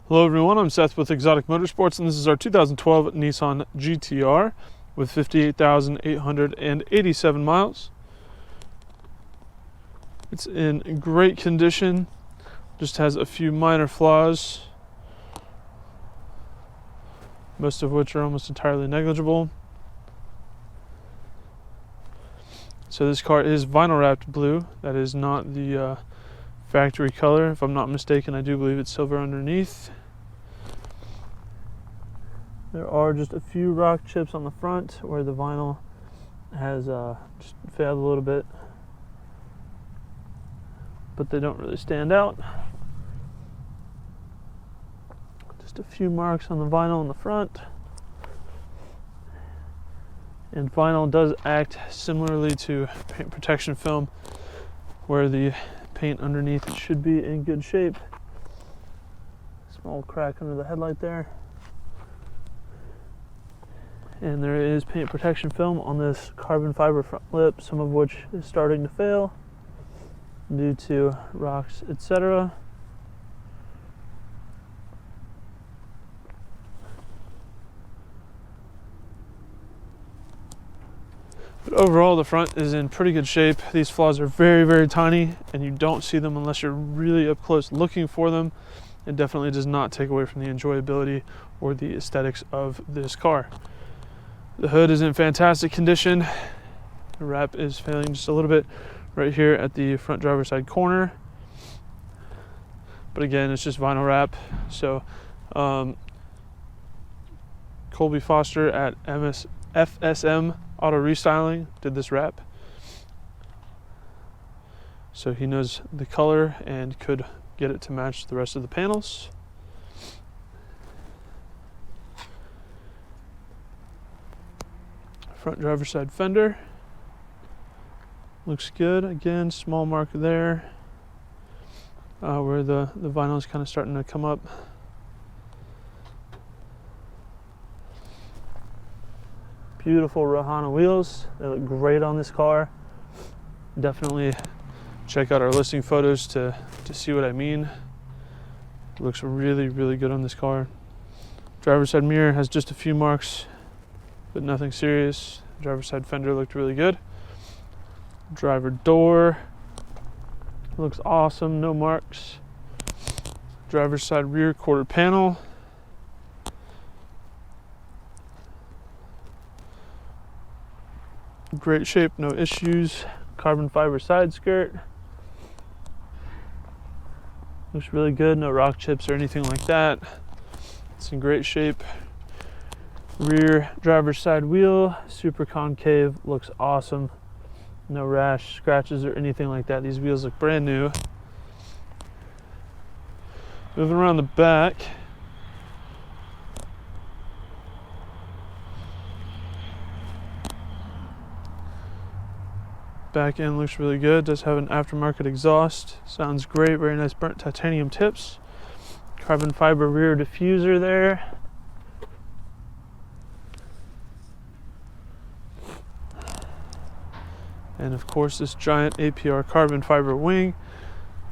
Hello everyone, I'm Seth with Exotic Motorsports, and this is our 2012 Nissan GTR with 58,887 miles. It's in great condition, just has a few minor flaws, most of which are almost entirely negligible. So this car is vinyl wrapped blue. That is not the factory color. If I'm not mistaken, I do believe it's silver underneath. There are just a few rock chips on the front where the vinyl has just failed a little bit, but they don't really stand out. Just a few marks on the vinyl in the front. And vinyl does act similarly to paint protection film, where the paint underneath it should be in good shape. Small crack under the headlight there. And there is paint protection film on this carbon fiber front lip, some of which is starting to fail due to rocks, etc. But overall, the front is in pretty good shape. These flaws are very, very tiny, and you don't see them unless you're really up close looking for them. It definitely does not take away from the enjoyability or the aesthetics of this car. The hood is in fantastic condition. The wrap is failing just a little bit right here at the front driver's side corner. But again, it's just vinyl wrap. So Colby Foster at FSM Auto Restyling did this wrap. So he knows the color and could get it to match the rest of the panels. Front driver's side fender looks good. Again, small mark there where the vinyl is kind of starting to come up. Beautiful Rohana wheels. They look great on this car. Definitely check out our listing photos to see what I mean. It looks really, really good on this car. Driver's side mirror has just a few marks, but nothing serious. Driver's side fender looked really good. Driver door looks awesome, no marks. Driver's side rear quarter panel. Great shape, no issues. Carbon fiber side skirt. Looks really good, no rock chips or anything like that. It's in great shape. Rear driver's side wheel, super concave, looks awesome. No rash, scratches, or anything like that. These wheels look brand new. Moving around the back. Back end looks really good. Does have an aftermarket exhaust. Sounds great. Very nice burnt titanium tips. Carbon fiber rear diffuser there. And of course, this giant APR carbon fiber wing.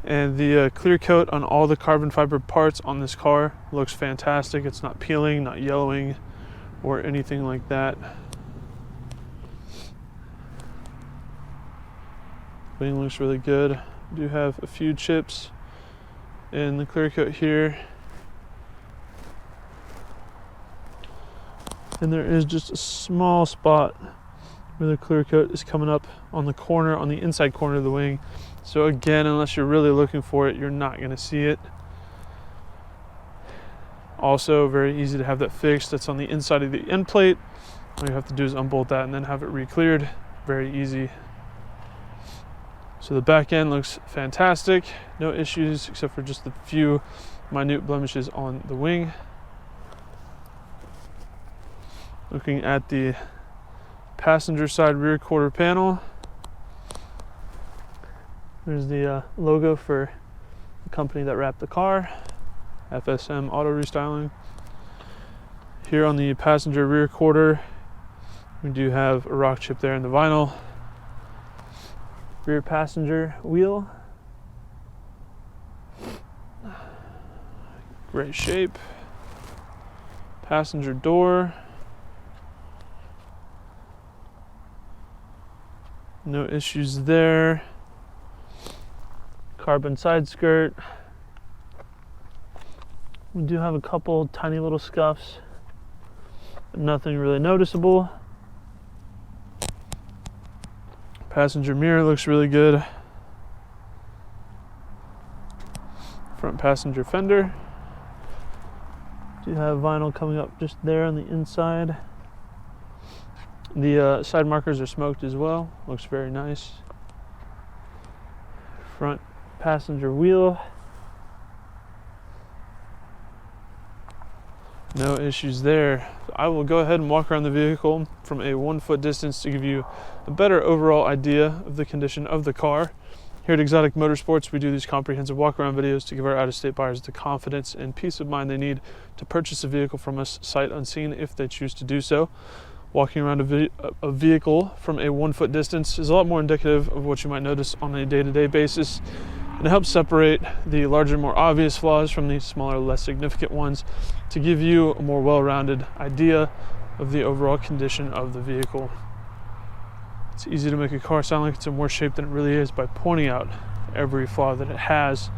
And the clear coat on all the carbon fiber parts on this car looks fantastic. It's not peeling, not yellowing, or anything like that. Wing looks really good. Do have a few chips in the clear coat here. And there is just a small spot where the clear coat is coming up on the corner, on the inside corner of the wing. So again, unless you're really looking for it, you're not going to see it. Also, very easy to have that fixed. That's on the inside of the end plate. All you have to do is unbolt that and then have it re-cleared. Very easy. So the back end looks fantastic. No issues except for just a few minute blemishes on the wing. Looking at the passenger side rear quarter panel. There's the logo for the company that wrapped the car, FSM Auto Restyling. Here on the passenger rear quarter, we do have a rock chip there in the vinyl. Rear passenger wheel great shape. Passenger door, no issues there. Carbon side skirt. We do have a couple tiny little scuffs, but nothing really noticeable. Passenger mirror looks really good. Front passenger fender. Do have vinyl coming up just there on the inside. The side markers are smoked as well. Looks very nice. Front passenger wheel. No issues there. I will go ahead and walk around the vehicle from a 1 foot distance to give you a better overall idea of the condition of the car. Here at Exotic Motorsports, we do these comprehensive walk-around videos to give our out-of-state buyers the confidence and peace of mind they need to purchase a vehicle from us sight unseen if they choose to do so. Walking around a vehicle from a 1 foot distance is a lot more indicative of what you might notice on a day-to-day basis, and it helps separate the larger, more obvious flaws from the smaller, less significant ones to give you a more well-rounded idea of the overall condition of the vehicle. It's easy to make a car sound like it's in worse shape than it really is by pointing out every flaw that it has,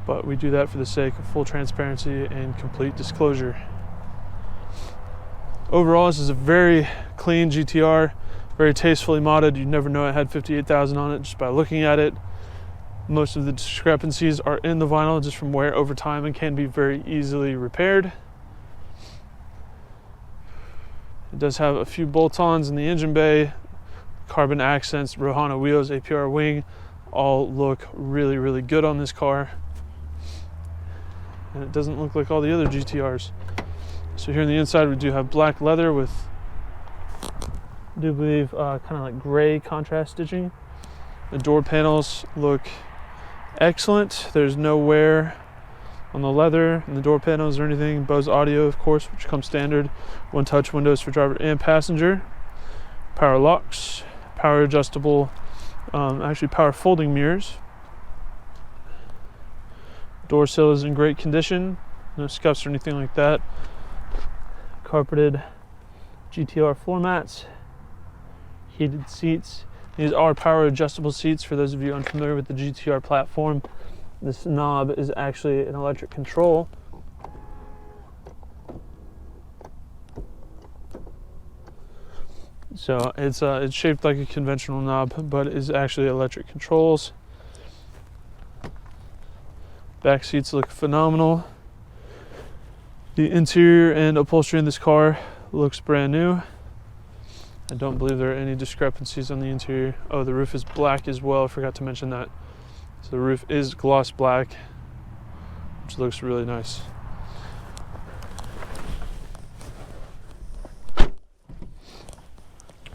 but we do that for the sake of full transparency and complete disclosure. Overall, this is a very clean GTR, very tastefully modded. You never know it had 58,000 on it just by looking at it. Most of the discrepancies are in the vinyl just from wear over time and can be very easily repaired. It does have a few bolt-ons in the engine bay. Carbon accents, Rohana wheels, APR wing, all look really, really good on this car. And it doesn't look like all the other GTRs. So here on the inside, we do have black leather with, I do believe, kind of like gray contrast stitching. The door panels look excellent. There's no wear on the leather and the door panels or anything. Bose audio, of course, which comes standard. One-touch windows for driver and passenger. Power locks. Power adjustable, actually power folding mirrors. Door sill is in great condition, no scuffs or anything like that. Carpeted GTR floor mats, heated seats. These are power adjustable seats for those of you unfamiliar with the GTR platform. This knob is actually an electric control. So it's shaped like a conventional knob, but is actually electric controls. Back seats look phenomenal. The interior and upholstery in this car looks brand new. I don't believe there are any discrepancies on the interior. Oh, the roof is black as well. I forgot to mention that. So the roof is gloss black, which looks really nice.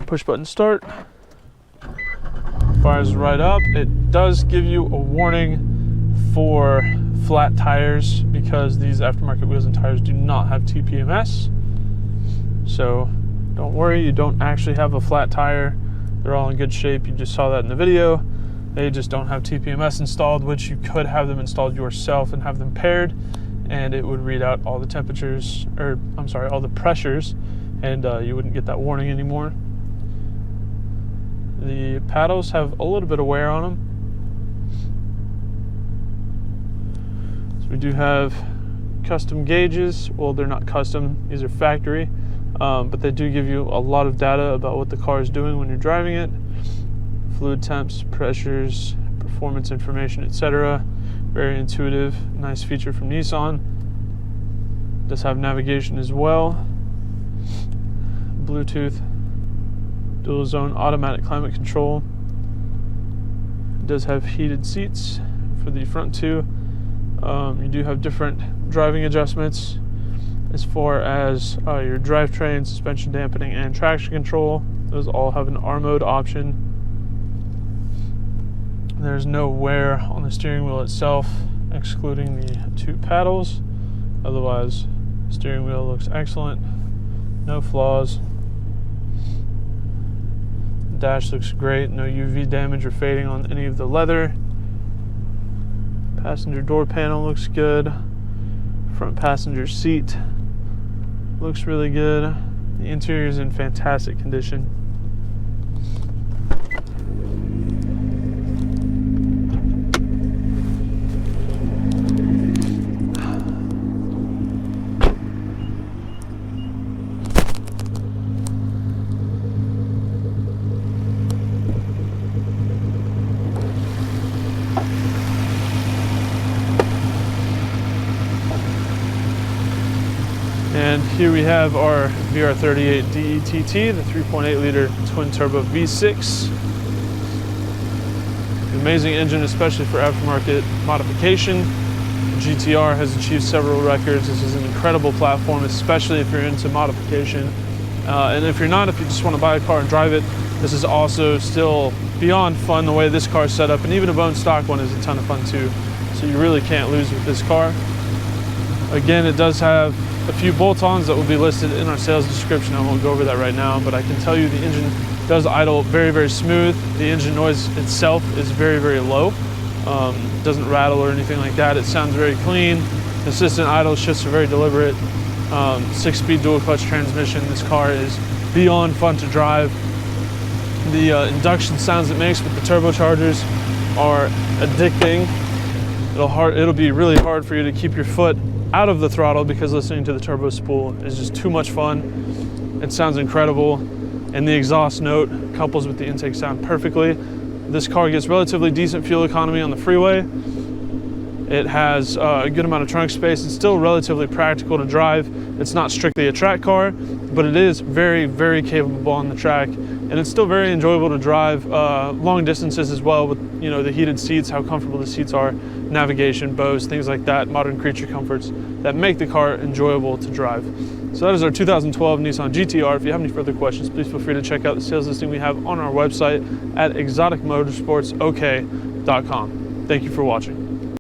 Push button start. Fires right up. It does give you a warning for flat tires because these aftermarket wheels and tires do not have TPMS. So don't worry, you don't actually have a flat tire. They're all in good shape. You just saw that in the video. They just don't have TPMS installed, which you could have them installed yourself and have them paired, and it would read out all the temperatures, or I'm sorry, all the pressures, and you wouldn't get that warning anymore. The paddles have a little bit of wear on them. So we do have custom gauges. Well, they're not custom, these are factory, but they do give you a lot of data about what the car is doing when you're driving it. Fluid temps, pressures, performance information, etc. Very intuitive, nice feature from Nissan. It does have navigation as well. Bluetooth. Dual zone automatic climate control. It does have heated seats for the front two. You do have different driving adjustments as far as your drivetrain, suspension dampening, and traction control. Those all have an R mode option. There's no wear on the steering wheel itself, excluding the two paddles. Otherwise, the steering wheel looks excellent. No flaws. Dash looks great, no UV damage or fading on any of the leather. Passenger door panel looks good. Front passenger seat looks really good. The interior is in fantastic condition. And here we have our VR38 DETT, the 3.8 liter twin turbo V6. Amazing engine, especially for aftermarket modification. The GTR has achieved several records. This is an incredible platform, especially if you're into modification. And if you're not, if you just want to buy a car and drive it, this is also still beyond fun the way this car is set up. And even a bone stock one is a ton of fun too. So you really can't lose with this car. Again, it does have a few bolt-ons that will be listed in our sales description. I won't go over that right now, but I can tell you the engine does idle very, very smooth. The engine noise itself is very, very low. It doesn't rattle or anything like that. It sounds very clean. Consistent idle shifts are very deliberate. 6-speed dual clutch transmission. This car is beyond fun to drive. The induction sounds it makes with the turbochargers are addicting. It'll be really hard for you to keep your foot out of the throttle because listening to the turbo spool is just too much fun. It sounds incredible, and the exhaust note couples with the intake sound perfectly. This car gets relatively decent fuel economy on the freeway. It has a good amount of trunk space. It's still relatively practical to drive. It's not strictly a track car, but it is very, very capable on the track, and it's still very enjoyable to drive long distances as well with, you know, the heated seats, how comfortable the seats are, navigation, Bose, things like that, modern creature comforts that make the car enjoyable to drive. So that is our 2012 Nissan GTR. If you have any further questions, please feel free to check out the sales listing we have on our website at exoticmotorsportsok.com. Thank you for watching.